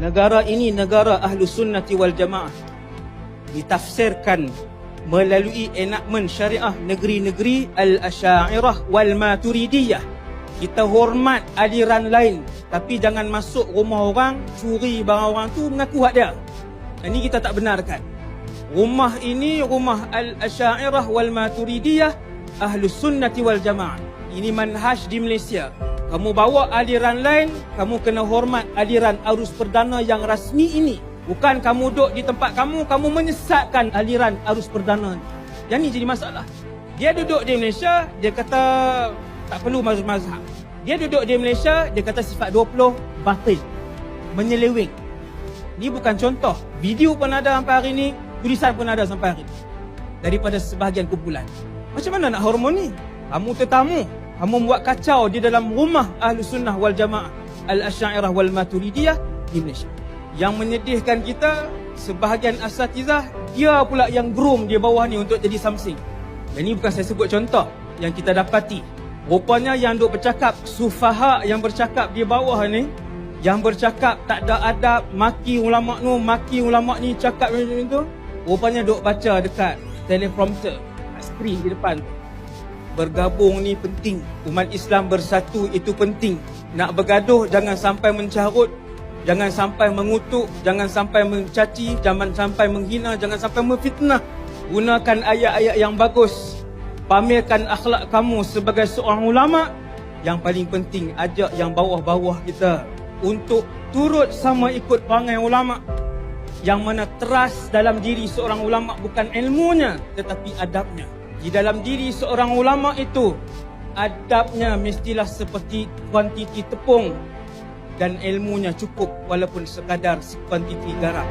negara ini negara Ahlus Sunnati wal Jamaah. Ditafsirkan melalui enakmen syariah negeri-negeri Al-Asy'ariyah wal Maturidiyah. Kita hormat aliran lain, tapi jangan masuk rumah orang, curi barang orang tu mengaku hak dia. Ini kita tak benarkan. Rumah ini rumah Al-Asy'ariyah wal Maturidiyah, Ahlus Sunnati wal Jamaah. Ini manhaj di Malaysia. Kamu bawa aliran lain, kamu kena hormat aliran arus perdana yang rasmi ini. Bukan kamu duduk di tempat kamu menyesatkan aliran arus perdana ni. Yang ni jadi masalah. Dia duduk di Malaysia, dia kata tak perlu mazhab. Dia duduk di Malaysia, dia kata sifat 20 batil. Menyeleweng. Ni bukan contoh. Video pun ada sampai hari ni, tulisan pun ada sampai hari ni. Daripada sebahagian kumpulan. Macam mana nak harmoni? Kamu tetamu. Kamu buat kacau di dalam rumah Ahlus Sunnah wal Jamaah Al-Asy'ariyah wal Maturidiyah di Malaysia. Yang menyedihkan kita, sebahagian asatizah, dia pula yang groom di bawah ni untuk jadi something. Dan ini bukan saya sebut contoh yang kita dapati. Rupanya yang duk bercakap, sufaha yang bercakap di bawah ni, yang bercakap tak ada adab, maki ulama' ni cakap macam tu, rupanya duk baca dekat teleprompter, skrin di depan tu. Bergabung ni penting. Umat Islam bersatu itu penting. Nak bergaduh jangan sampai mencarut, jangan sampai mengutuk, jangan sampai mencaci, jangan sampai menghina, jangan sampai memfitnah. Gunakan ayat-ayat yang bagus. Pamerkan akhlak kamu sebagai seorang ulama. Yang paling penting, ajak yang bawah-bawah kita untuk turut sama ikut perangai ulama. Yang mana trust dalam diri seorang ulama bukan ilmunya, tetapi adabnya. Di dalam diri seorang ulama itu, adabnya mestilah seperti kuantiti tepung dan ilmunya cukup walaupun sekadar sekuantiti garam.